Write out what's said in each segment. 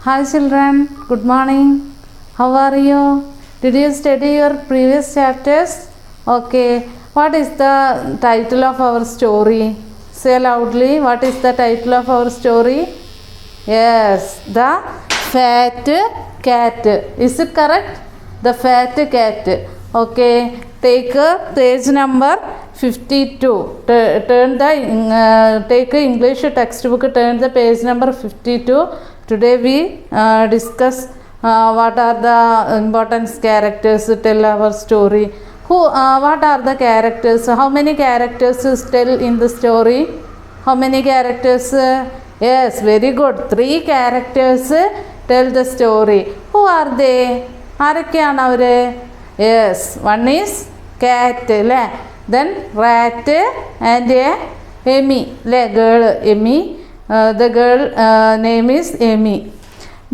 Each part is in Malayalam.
Hi children, good morning. How are you? Did you study your previous chapters? Okay. What is the title of our story? Say loudly. What is the title of our story? Yes, the fat cat. Is it correct? The fat cat. Okay. Take page number 52. Take English textbook. Turn the page number 52. Today we discuss what are the important characters tell our story. What are the characters? How many characters tell in the story? How many characters? Yes, very good. 3 characters tell the story. Who are they? ആരൊക്കെയാണ് അവർ? Yes, one is cat അല്ലേ, then rat and Amy അല്ലേ, girl Amy. The girl name is Amy.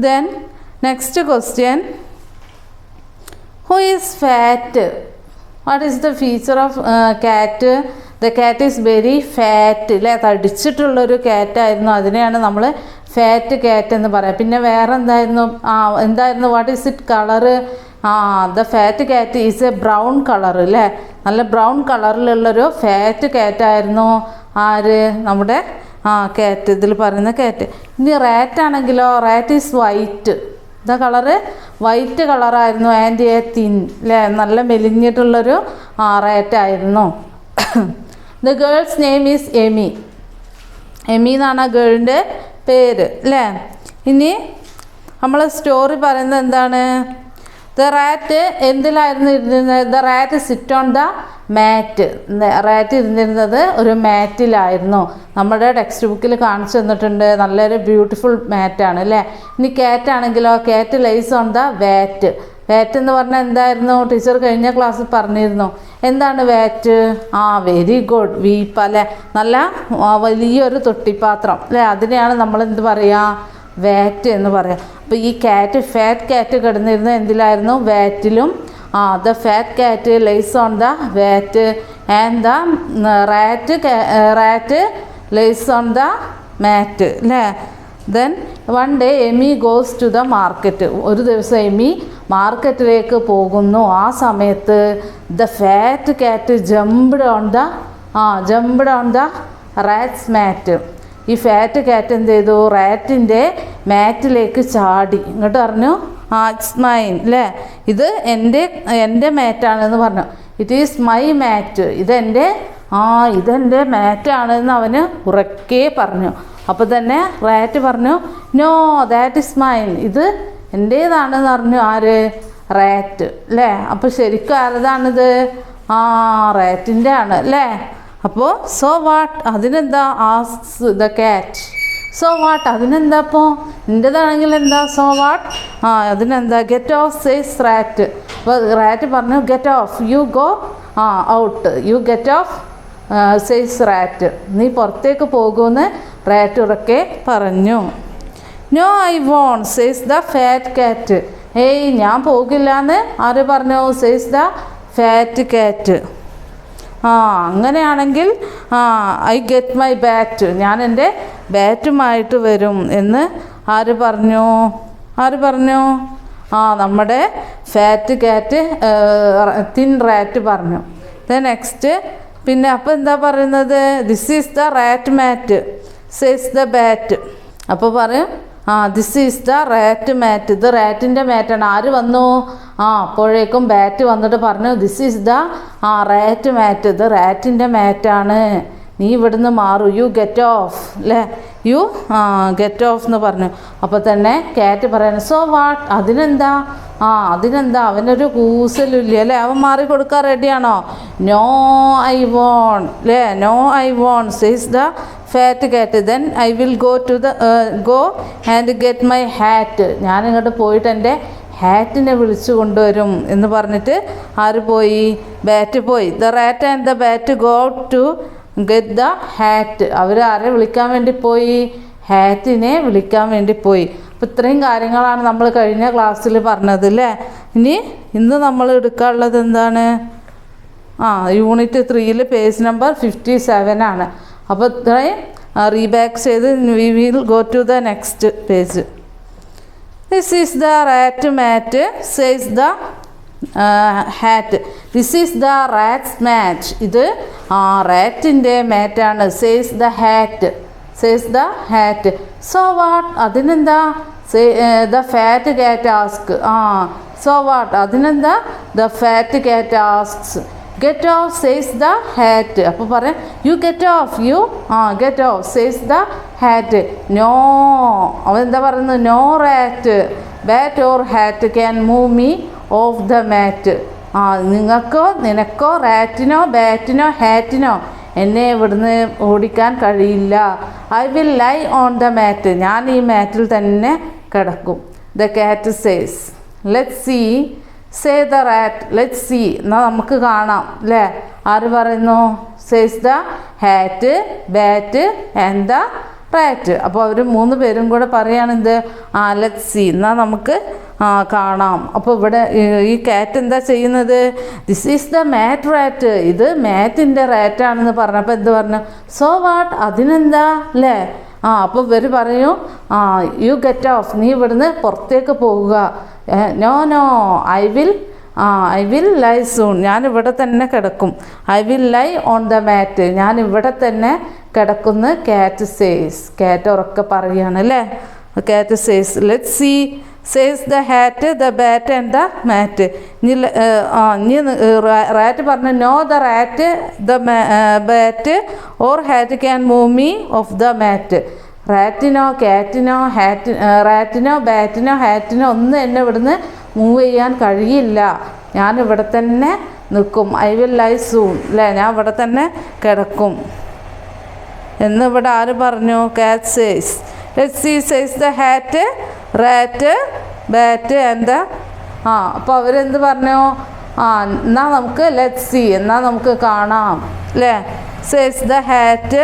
Then next question, who is fat? What is the feature of cat? The cat is very fat അല്ലേ, തടിച്ചിട്ടുള്ളൊരു ക്യാറ്റായിരുന്നു. അതിനെയാണ് നമ്മൾ ഫാറ്റ് ക്യാറ്റ് എന്ന് പറയാം. പിന്നെ വേറെ എന്തായിരുന്നു what is it colour? The fat cat is A brown colour അല്ലേ, നല്ല ബ്രൗൺ കളറിലുള്ളൊരു ഫാറ്റ് ക്യാറ്റായിരുന്നു ആര്? നമ്മുടെ ക്യാറ്റ്, ഇതിൽ പറയുന്ന ക്യാറ്റ്. ഇനി റാറ്റ് ആണെങ്കിലോ, റാറ്റ് ഈസ് വൈറ്റ്. ഇതാ കളറ് വൈറ്റ് കളറായിരുന്നു. ആൻഡ് എ തിൻ അല്ലേ, നല്ല മെലിഞ്ഞിട്ടുള്ളൊരു റാറ്റായിരുന്നു. The girl's name is Amy. Amy എന്നാണ് ആ ഗേളിൻ്റെ പേര് അല്ലേ. ഇനി നമ്മൾ സ്റ്റോറി പറയുന്നത് എന്താണ്? ദ റാറ്റ് എന്തിലായിരുന്നു ഇരുന്നിരുന്നത്? The rat sit on the mat. Rat ഇരുന്നിരുന്നത് ഒരു മാറ്റിലായിരുന്നു. നമ്മുടെ ടെക്സ്റ്റ് ബുക്കിൽ കാണിച്ചു തന്നിട്ടുണ്ട്. നല്ലൊരു ബ്യൂട്ടിഫുൾ മാറ്റാണ് അല്ലേ. ഇനി ക്യാറ്റ് ആണെങ്കിലോ, ക്യാറ്റ് ലൈസ് ഓൺ ദ വാറ്റ്. വാറ്റ് എന്ന് പറഞ്ഞാൽ എന്തായിരുന്നു? ടീച്ചർ കഴിഞ്ഞ ക്ലാസ്സിൽ പറഞ്ഞിരുന്നു. എന്താണ് വാറ്റ്? വെരി ഗുഡ്, വീപ്പ അല്ലേ, നല്ല വലിയൊരു തൊട്ടിപ്പാത്രം അല്ലേ, അതിനെയാണ് നമ്മൾ എന്ത് പറയുക? വാറ്റ് എന്ന് പറയാം. അപ്പോൾ ഈ ക്യാറ്റ്, ഫാറ്റ് ക്യാറ്റ് കിടന്നിരുന്നത് എന്തിലായിരുന്നു? വാറ്റിലും. The fat cat lies on the vat and the rat lies on the mat അല്ലേ. Then one day Amy goes to the market. ഒരു ദിവസം എമി മാർക്കറ്റിലേക്ക് പോകുന്നു. ആ സമയത്ത് the fat cat jumped on the rat's mat. ഈ ഫാറ്റ് ക്യാറ്റ് എന്ത് ചെയ്തു? റാറ്റിൻ്റെ മാറ്റിലേക്ക് ചാടി. ഇങ്ങോട്ട് പറഞ്ഞു, ഇറ്റ്സ് മൈൻ അല്ലേ, ഇത് എൻ്റെ മാറ്റാണെന്ന് പറഞ്ഞു. ഇറ്റ് ഈസ് മൈ മാറ്റ്, ഇതെൻ്റെ മാറ്റാണെന്ന് അവന് ഉറക്കെ പറഞ്ഞു. അപ്പോൾ തന്നെ റാറ്റ് പറഞ്ഞു, നോ ദാറ്റ് ഇസ് മൈൻ, ഇത് എൻ്റേതാണെന്ന് പറഞ്ഞു. ആര്? റാറ്റ് അല്ലേ. അപ്പോൾ ശരിക്കും ആരതാണിത്? റാറ്റിൻ്റെ ആണ് അല്ലേ. അപ്പോൾ സോ വാട്ട്, അതിനെന്താ? Asks the cat. So what, അതിനെന്താ? അപ്പോൾ എൻ്റേതാണെങ്കിൽ എന്താ? സോ വാട്ട്, അതിനെന്താ? Get off says rat. അപ്പോൾ റാറ്റ് പറഞ്ഞു, get off, you go out, you get off says rat, നീ പുറത്തേക്ക് പോകുമെന്ന് റാറ്റ് ഉറക്കെ പറഞ്ഞു. No I won't says the fat cat. ഏയ് ഞാൻ പോകില്ല എന്ന് ആര് പറഞ്ഞു? Says the fat cat. അങ്ങനെയാണെങ്കിൽ ഐ ഗെറ്റ് മൈ ബാറ്റ്, ഞാൻ എൻ്റെ ബാറ്റുമായിട്ട് വരും എന്ന് ആര് പറഞ്ഞു? നമ്മുടെ ഫാറ്റ് ക്യാറ്റ്, തിൻ റാറ്റ് പറഞ്ഞു. നെക്സ്റ്റ് പിന്നെ അപ്പോൾ എന്താ പറയുന്നത്? This is the rat mat says the bat. അപ്പോൾ പറയും, this is the rat mat, ഇത് റാറ്റിൻ്റെ മാറ്റാണ്. ആര് വന്നു? അപ്പോഴേക്കും ബാറ്റ് വന്നിട്ട് പറഞ്ഞു, this is the rat mat, ഇത് റാറ്റിൻ്റെ മാറ്റാണ്, നീ ഇവിടുന്ന് മാറൂ, യു ഗെറ്റ് ഓഫ് അല്ലേ, യു ഗെറ്റ് ഓഫ് എന്ന് പറഞ്ഞു. അപ്പോൾ തന്നെ ക്യാറ്റ് പറയണം, സോ വാട്ട്, അതിനെന്താ? അവനൊരു കൂസലില്ല അല്ലേ, അവൻ മാറി കൊടുക്കാൻ റെഡിയാണോ? നോ ഐ വോണ്ട് അല്ലേ, no I won't says the fat cat, then I will go and get my hat, ഞാൻ ഇങ്ങോട്ട് പോയിട്ട് എൻ്റെ ഹാറ്റിനെ വിളിച്ചു കൊണ്ടുവരും എന്ന് പറഞ്ഞിട്ട് ആര് പോയി? ബാറ്റ് പോയി. The rat and the bat go to get the hat. അവർ ആരെ വിളിക്കാൻ വേണ്ടി പോയി? ഹാറ്റിനെ വിളിക്കാൻ വേണ്ടി പോയി. അപ്പോൾ ഇത്രയും കാര്യങ്ങളാണ് നമ്മൾ കഴിഞ്ഞ ക്ലാസ്സിൽ പറഞ്ഞത് അല്ലേ. ഇന്ന് നമ്മൾ എടുക്കാനുള്ളത് എന്താണ്? യൂണിറ്റ് 3 പേജ് നമ്പർ 57 ആണ്. അപ്പോൾ ഇത്രയും റീബാക്ക് ചെയ്ത് we will go to the next page. This is the rat mat says the hat. This is the rat's mat. ഇത് റാറ്റിൻ്റെ മാറ്റാണ്. Says the hat. Says the hat. So what? അതിനെന്താ? The fat cat ask. So what? അതിനെന്താ? The fat cat asks. Get off says the hat. അപ്പോൾ പറയാം you get off. You get off says the hat. No, അവൻ എന്താ പറയുന്നത്? No rat bat or hat can move me off the mat. നിങ്ങൾക്കോ നിനക്കോ റാറ്റിനോ ബാറ്റിനോ ഹാറ്റിനോ എന്നെ ഇവിടുന്ന് ഓടിക്കാൻ കഴിയില്ല. I will lie on the mat. ഞാൻ ഈ മാറ്റിൽ തന്നെ കിടക്കും. The cat says. Let see. Say the rat. Let see. എന്നാൽ നമുക്ക് കാണാം അല്ലേ? ആര് പറയുന്നു? Says the hat bat and the rat. അപ്പോൾ അവർ 3 പേരും കൂടെ പറയുകയാണെന്ത്? Let see. എന്നാൽ നമുക്ക് കാണാം. അപ്പോൾ ഇവിടെ ഈ കാറ്റ് എന്താ ചെയ്യുന്നത്? This is the mat rat. ഇത് മാറ്റിൻ്റെ റാറ്റാണെന്ന് പറഞ്ഞപ്പോൾ എന്ത് പറഞ്ഞു? So what? അതിനെന്താ അല്ലേ? അപ്പോൾ ഇവർ പറയും യു ഗെറ്റ് ഓഫ്. നീ ഇവിടുന്ന് പുറത്തേക്ക് പോവുക. No no I will lie soon. ഞാൻ ഇവിടെ തന്നെ കിടക്കും. I will lie on the mat. ഞാൻ ഇവിടെ തന്നെ കിടക്കുന്ന. കാറ്റ് സേസ്. കാറ്റ് ഉറക്കെ പറയുകയാണ് അല്ലേ? Cat says. Let see says the hat the bat and the mat. ഇനി റാറ്റ് പറഞ്ഞു no the rat the bat or hat can move me off the mat. റാറ്റിനോ കാറ്റിനോ റാറ്റിനോ ബാറ്റിനോ ഹാറ്റിനോ ഒന്നും എന്നെ ഇവിടുന്ന് മൂവ് ചെയ്യാൻ കഴിയില്ല. ഞാനിവിടെ തന്നെ നിൽക്കും. ഐ വിൽ ലൈ സൂൺ അല്ലേ? ഞാൻ ഇവിടെ തന്നെ കിടക്കും എന്നിവിടെ ആര് പറഞ്ഞു? Cat says. Let see says the hat rat bat and the അപ്പോൾ അവരെന്ത് പറഞ്ഞു? എന്നാൽ നമുക്ക് ലെറ്റ് സീ. എന്നാൽ നമുക്ക് കാണാം അല്ലേ? Says the hat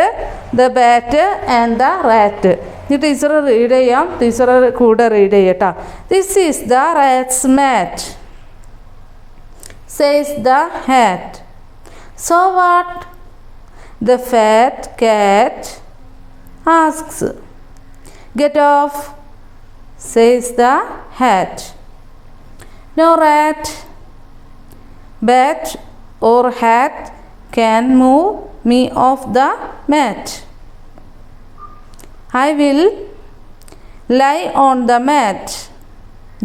the bat and the rat. ഇനി ടീച്ചർ റീഡ് ചെയ്യാം. ടീച്ചർ കൂടെ റീഡ് ചെയ്യട്ടോ. This is the rat's mat says the hat. So what? The fat cat asks. Get off says the hat. No rat, bat or hat can move me off the mat. I will lie on the mat,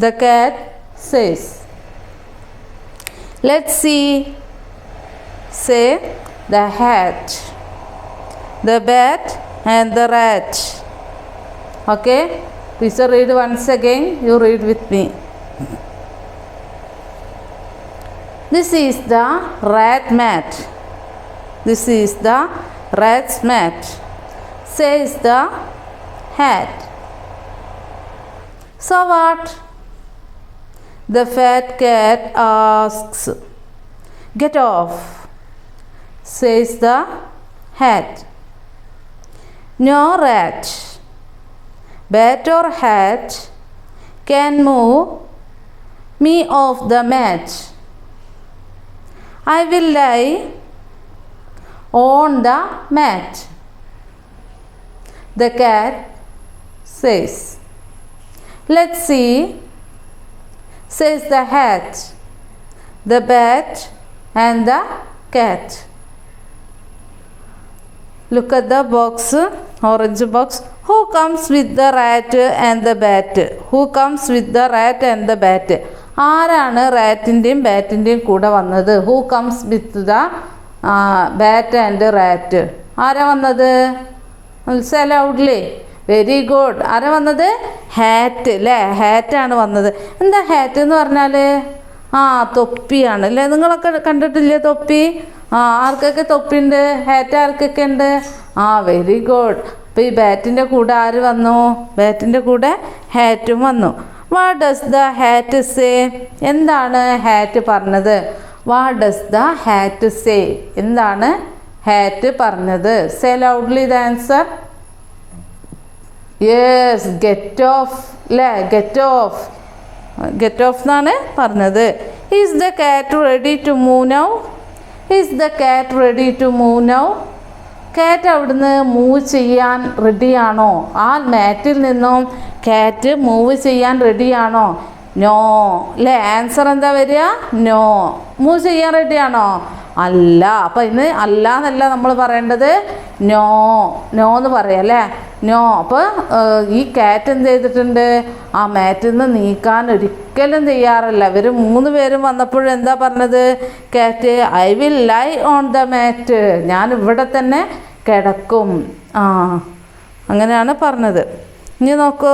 the cat says. Let's see, say the hat, the bat and the rat. Okay? Teacher read once again. You read with me. This is the rat mat. This is the rat's mat. Says the hat. So what? The fat cat asks. Get off. Says the hat. No rat, bat or hat can move me off the mat. I will lie on the mat, the cat says. Let's see, says the hat, the bat and the cat. Look at the box, orange box. Who comes with the rat and the bat? Who comes with the rat and the bat? ആരാണ് റാറ്റിൻ്റെയും ബാറ്റിൻ്റെയും കൂടെ വന്നത്? Who comes with the bat and rat. ആരാ വന്നത്? Say loudly. Very good. ആരാ വന്നത്? ഹാറ്റ് അല്ലേ? ഹാറ്റാണ് വന്നത്. എന്താ ഹാറ്റ് എന്ന് പറഞ്ഞാൽ? തൊപ്പിയാണ് അല്ലേ? നിങ്ങളൊക്കെ കണ്ടിട്ടില്ലേ തൊപ്പി? ആർക്കൊക്കെ തൊപ്പിയുണ്ട്? ഹാറ്റ് ആർക്കൊക്കെ ഉണ്ട്? Very good. അപ്പോൾ ഈ ബാറ്റിൻ്റെ കൂടെ ആര് വന്നു? ബാറ്റിൻ്റെ കൂടെ ഹാറ്റും വന്നു. What does the hat say? എന്താണ് ഹാറ്റ് പറഞ്ഞത്? What does the hat say? എന്താണ് ഹാറ്റ് പറഞ്ഞത്? Say loudly the answer. Yes, get off അല്ലേ? Get off. ഗെറ്റ് ഓഫ് എന്നാണ് പറഞ്ഞത്. Is the cat ready to move now? Is the cat ready to move now? Cat അവിടുന്ന് മൂവ് ചെയ്യാൻ റെഡിയാണോ? ആ മാറ്റിൽ നിന്നും കാറ്റ് മൂവ് ചെയ്യാൻ റെഡിയാണോ? നോ അല്ലേ? ആൻസർ എന്താ വരിക? നോ. മൂവ് ചെയ്യാൻ റെഡിയാണോ? അല്ല. അപ്പം ഇന്ന് അല്ല എന്നല്ല നമ്മൾ പറയേണ്ടത്, നോ. നോ എന്ന് പറയാം അല്ലേ? നോ. അപ്പോൾ ഈ കാറ്റ് എന്ത് ചെയ്തിട്ടുണ്ട്? ആ മാറ്റിൽ നിന്ന് നീക്കാൻ ഒരിക്കലും തയ്യാറല്ല. ഇവർ 3 പേരും വന്നപ്പോഴും എന്താ പറഞ്ഞത്? Cat I will lie on the mat, ഞാൻ ഇവിടെ തന്നെ കിടക്കും. അങ്ങനെയാണ് പറഞ്ഞത്. ഇനി നോക്കൂ,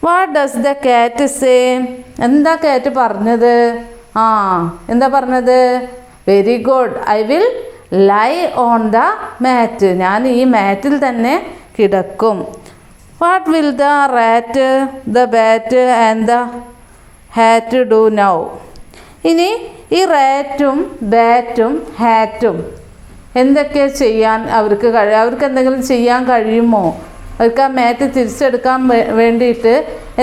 what does the cat say? എന്താ കാറ്റ് പറഞ്ഞത്? എന്താ പറഞ്ഞത്? Very good, I will lie on the mat, ഞാൻ ഈ മാറ്റിൽ തന്നെ കിടക്കും. What will the rat, the bat and the hat do now? ഇനി ഈ റാറ്റും ബാറ്റും ഹാറ്റും എന്തൊക്കെ ചെയ്യാൻ അവർക്ക് അവർക്ക് എന്തെങ്കിലും ചെയ്യാൻ കഴിയുമോ? അവർക്ക് ആ മാറ്റ് തിരിച്ചെടുക്കാൻ വേണ്ടിയിട്ട്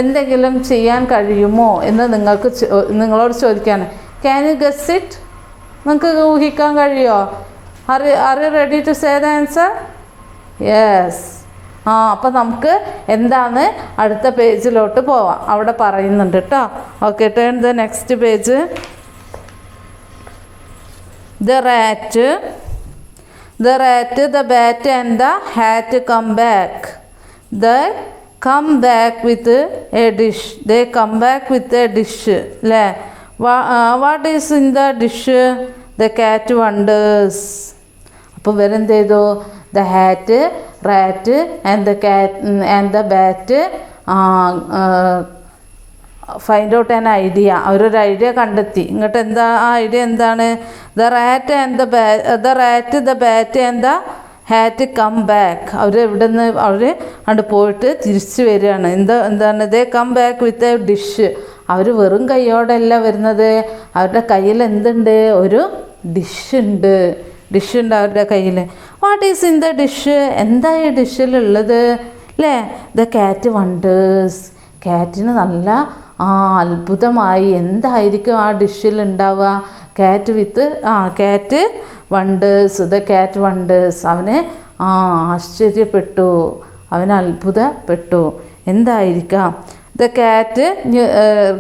എന്തെങ്കിലും ചെയ്യാൻ കഴിയുമോ എന്ന് നിങ്ങളോട് ചോദിക്കുകയാണ്. Can you guess it? നിങ്ങൾക്ക് ഊഹിക്കാൻ കഴിയുമോ? Are you ready to say the answer? Yes. അപ്പം നമുക്ക് എന്താണ് അടുത്ത പേജിലോട്ട് പോവാം. അവിടെ പറയുന്നുണ്ട് കേട്ടോ. Okay, turn the next page. The rat, the rat, the bat and the hat come back. They come back with a dish. They come back with a dish. What is in the dish? The cat wonders. അപ്പോൾ ഇവരെന്ത് ചെയ്തു? The hat, rat and the cat and the bat find out an idea. അവരൊരു ഐഡിയ കണ്ടെത്തി. ഇങ്ങോട്ട് എന്താ ആ ഐഡിയ എന്താണ്? The rat the bat and the hat come back. അവർ എവിടെ നിന്ന് അവർ പോയിട്ട് തിരിച്ചു വരികയാണ്. എന്താണ്? They come back with a dish. അവർ വെറും കൈയോടല്ല വരുന്നത്. അവരുടെ കയ്യിൽ എന്തുണ്ട്? ഒരു ഡിഷുണ്ട് അവരുടെ കയ്യിൽ. What is in the dish? എന്താ ഈ ഡിഷിലുള്ളത് അല്ലേ? ദ കാറ്റ് വണ്ടേഴ്സ്. കാറ്റിന് നല്ല അത്ഭുതമായി. എന്തായിരിക്കും ആ ഡിഷിൽ ഉണ്ടാവുക? കാറ്റ് വണ്ടേഴ്സ്. The cat wonders. അവന് ആശ്ചര്യപ്പെട്ടു, അവന് അത്ഭുതപ്പെട്ടു. എന്തായിരിക്കാം? The cat,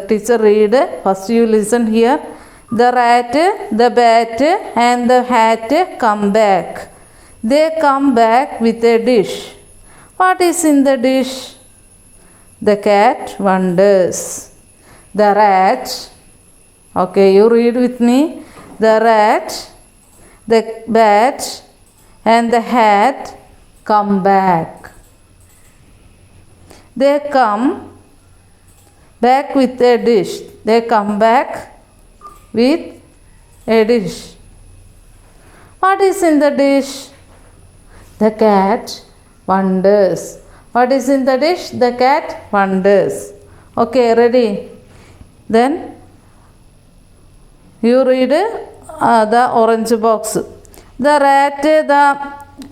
teacher read first, you listen here. The rat, the bat and the hat come back. They come back with a dish. What is in the dish? The cat wonders. The rat, okay, you read with me. The rat, the bat and the hat come back. They come back with a dish. They come back with a dish. What is in the dish? The cat wonders. What is in the dish? The cat wonders. Okay, ready? Then you read the orange box. The rat,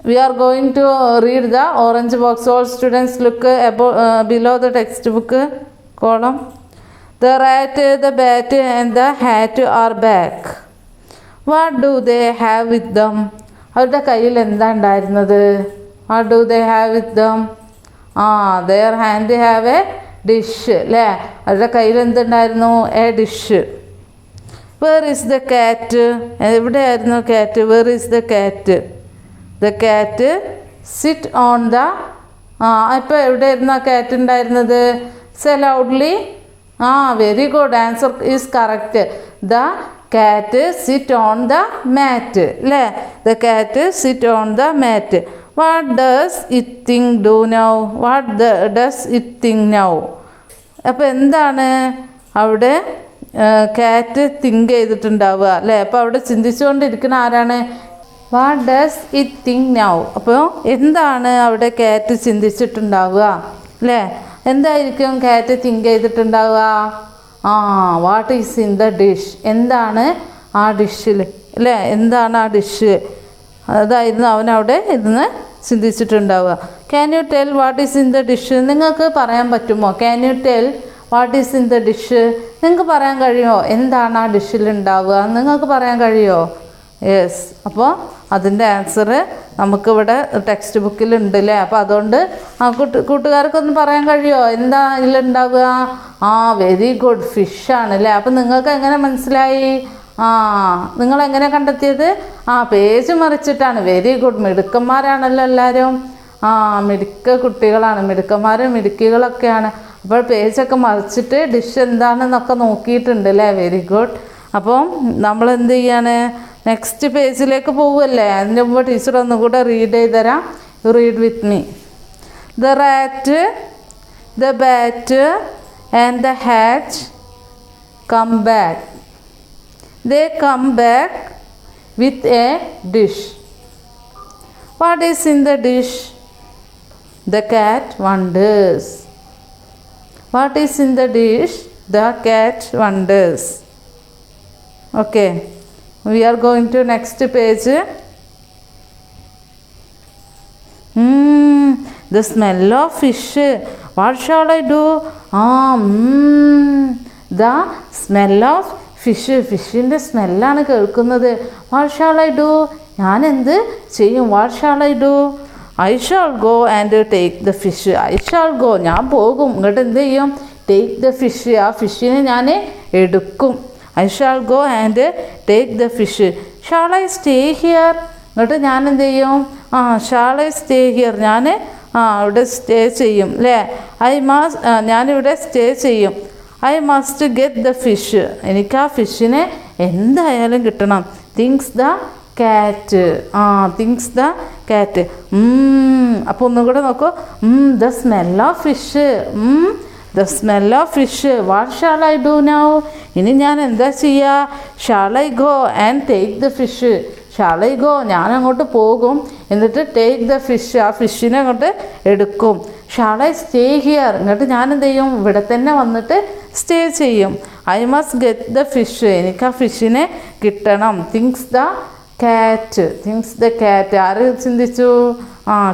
we are going to read the orange box. All students look below the textbook column. The rat, the bat and the hat are back. What do they have with them? അവരുടെ കയ്യിൽ എന്താ ഉണ്ടായിരുന്നത്? What do they have with them? their hand have a dish അല്ലേ? അവരുടെ കയ്യിൽ എന്തുണ്ടായിരുന്നു? A dish. Where is the cat? എവിടെയായിരുന്നു cat? Where is the cat? The cat sit on the ഇപ്പോൾ എവിടെയായിരുന്നു ആ കാറ്റ് ഉണ്ടായിരുന്നത്? Say loudly. Very good, answer is correct. The cat sit on the mat അല്ലേ? The cat sit on the mat. What does it think do now? What does it think now? അപ്പോൾ എന്താണ് അവിടെ കാറ്റ് തിങ്ക് ചെയ്തിട്ടുണ്ടാവുക അല്ലേ? അപ്പോൾ അവിടെ ചിന്തിച്ചുകൊണ്ടിരിക്കുന്ന ആരാണ്? What does it think now? അപ്പോൾ എന്താണ് അവിടെ കാറ്റ് ചിന്തിച്ചിട്ടുണ്ടാവുക അല്ലേ? എന്തായിരിക്കും കാറ്റ് തിങ്ക് ചെയ്തിട്ടുണ്ടാവുക? What is in the dish? എന്താണ് ആ ഡിഷിൽ അല്ലേ? എന്താണ് ആ ഡിഷ്? അതായിരുന്നു അവനവിടെ ഇരുന്ന് ചിന്തിച്ചിട്ടുണ്ടാവുക. Can you tell what is in the dish? നിങ്ങൾക്ക് പറയാൻ പറ്റുമോ? Can you tell what is in the dish? നിങ്ങൾക്ക് പറയാൻ കഴിയുമോ എന്താണ് ആ ഡിഷിൽ ഉണ്ടാവുക? നിങ്ങൾക്ക് പറയാൻ കഴിയുമോ? യെസ്. അപ്പോൾ അതിൻ്റെ ആൻസർ നമുക്കിവിടെ ടെക്സ്റ്റ് ബുക്കിലുണ്ട് അല്ലേ. അപ്പോൾ അതുകൊണ്ട് കൂട്ടുകാർക്കൊന്ന് പറയാൻ കഴിയുമോ എന്താ ഇതിലുണ്ടാവുക? വെരി ഗുഡ്, ഫിഷാണ് അല്ലേ. അപ്പം നിങ്ങൾക്ക് എങ്ങനെ മനസ്സിലായി? നിങ്ങളെങ്ങനെ കണ്ടെത്തിയത്? പേജ് മറിച്ചിട്ടാണ്. വെരി ഗുഡ്, മിടുക്കന്മാരാണല്ലോ എല്ലാവരും. മിടുക്ക കുട്ടികളാണ്, മിടുക്കന്മാരും മിടുക്കികളൊക്കെയാണ്. അപ്പോൾ പേജൊക്കെ മറിച്ചിട്ട് ഡിഷ് എന്താണെന്നൊക്കെ നോക്കിയിട്ടുണ്ട് അല്ലേ. Very good. അപ്പം നമ്മൾ എന്ത് ചെയ്യാണ്? നെക്സ്റ്റ് പേജിലേക്ക് പോവുമല്ലേ. അതിൻ്റെ മുമ്പ് ടീച്ചർ ഒന്നും കൂടെ റീഡ് ചെയ്ത് തരാം. You read with me. The rat, the bat and the hatch come back. They come back with a dish. What is in the dish? The cat wonders. What is in the dish? The cat wonders. Okay. We are going to next page. The smell of fish. What shall I do? The smell of ഫിഷിൻ്റെ സ്മെല്ലാണ് കേൾക്കുന്നത്. What shawl I do? ഞാൻ എന്ത് ചെയ്യും? What shawl I do? I shawl go and take the fish. I shawl go, ഞാൻ പോകും. ഇങ്ങോട്ട് എന്ത് ചെയ്യും? ടേക്ക് ദ ഫിഷ്, ആ ഫിഷിനെ ഞാൻ എടുക്കും. I shawl go and take the fish. Shawl I stay here? ഇങ്ങോട്ട് ഞാൻ എന്ത് ചെയ്യും? ഷാൾ ഐ സ്റ്റേ ഹിയർ, ഞാൻ ഇവിടെ സ്റ്റേ ചെയ്യും അല്ലേ. ഞാനിവിടെ സ്റ്റേ ചെയ്യും. I must get the fish, എനിക്ക് ആ ഫിഷിനെ എന്തായാലും കിട്ടണം. Things the cat. Things the cat. അപ്പോൾ ഒന്നും കൂടെ നോക്കൂ. The smell of fish. The smell of fish. What shawl I do now? ഇനി ഞാൻ എന്താ ചെയ്യുക? Shawl I go and take the fish. Shawl I go, ഞാൻ അങ്ങോട്ട് പോകും. എന്നിട്ട് ടേക്ക് ദ ഫിഷ്, ആ ഫിഷിനെ അങ്ങോട്ട് എടുക്കും. Shawl I stay here? എന്നിട്ട് ഞാൻ എന്ത് ചെയ്യും? ഇവിടെ തന്നെ വന്നിട്ട് സ്റ്റേ ചെയ്യും. I must get the fish, എനിക്ക് ആ ഫിഷിനെ കിട്ടണം. Things the cat. Things the cat. ആര് ചിന്തിച്ചു?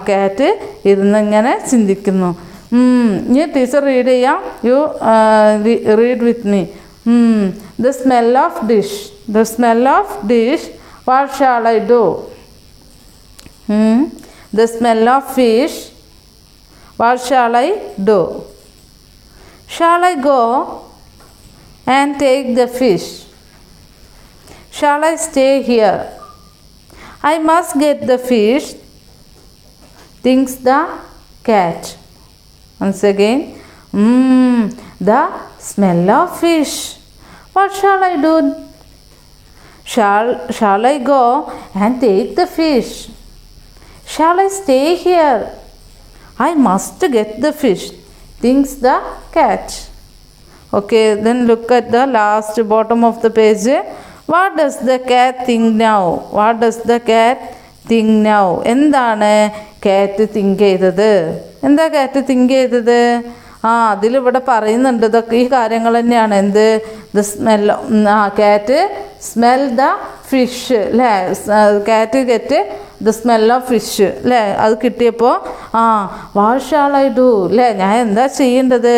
കാറ്റ് ഇരുന്നിങ്ങനെ ചിന്തിക്കുന്നു. ഇനി ടീച്ചർ റീഡ് ചെയ്യാം. U read with me. The smell of dish. The smell of dish. What shawl I do? The smell of fish. What shall I do? Shall I go and take the fish? Shall I stay here? I must get the fish. Thinks the cat. Once again. The smell of fish. What shall I do? Shall I go and take the fish? Shall I stay here? I must get the fish. Thinks the cat. Okay, then look at the last bottom of the page. What does the cat think now? What does the cat think now? എന്താണ് കാറ്റ് തിങ്ക് ചെയ്തത്? എന്താ കാറ്റ് തിങ്ക് ചെയ്തത്? അതിലിവിടെ പറയുന്നുണ്ട്. ഇതൊക്കെ ഈ കാര്യങ്ങൾ തന്നെയാണ്. എന്ത്? The smell. കാറ്റ് സ്മെൽ ദ ഫിഷ് അല്ലേ. കാറ്റ് get the smell of fish അല്ലേ. അത് കിട്ടിയപ്പോൾ വാട്ട് ഷാൾ ഐ ഡു അല്ലേ. ഞാൻ എന്താ ചെയ്യേണ്ടത്?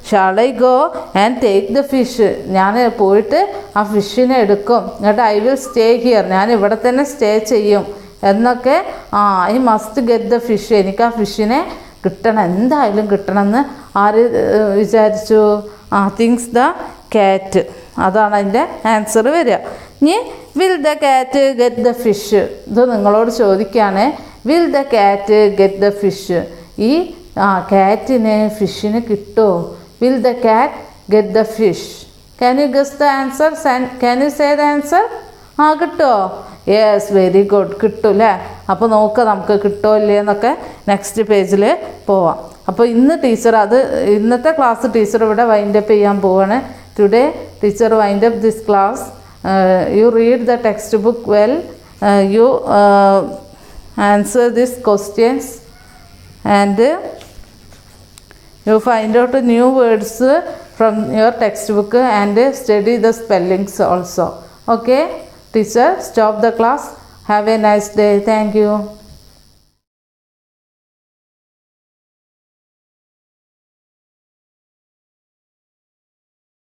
Shawl I go and take the fish. ഞാൻ പോയിട്ട് ആ ഫിഷിനെ എടുക്കും. എന്നിട്ട് ഐ വിൽ സ്റ്റേ ഹിയർ, ഞാൻ ഇവിടെ തന്നെ സ്റ്റേ ചെയ്യും എന്നൊക്കെ. I must get the fish, എനിക്ക് ആ ഫിഷിനെ കിട്ടണം, എന്തായാലും കിട്ടണമെന്ന് ആര് വിചാരിച്ചു? Things the cat. അതാണ് അതിൻ്റെ ആൻസർ വരിക. ഇനി will the cat get the fish. ഇത് നിങ്ങളോട് ചോദിക്കുകയാണ്. Will the cat get the fish. ഈ കാറ്റിന് ഫിഷിന് കിട്ടുമോ? Will the cat get the fish. Can you guess the answer? Can you say the answer? കിട്ടുമോ? യെസ്, വെരി ഗുഡ്, കിട്ടും അല്ലേ. അപ്പോൾ നോക്കാം നമുക്ക് കിട്ടുമോ ഇല്ലേ എന്നൊക്കെ നെക്സ്റ്റ് പേജിൽ പോവാം. അപ്പോൾ ഇന്നത്തെ ക്ലാസ് ടീച്ചർ ഇവിടെ വൈൻഡപ്പ് ചെയ്യാൻ പോവാണ്. Today teacher wind up this class. You read the textbook well. You answer these questions and you find out new words from your textbook and study the spellings also. Okay, teacher, stop the class. Have a nice day. Thank you.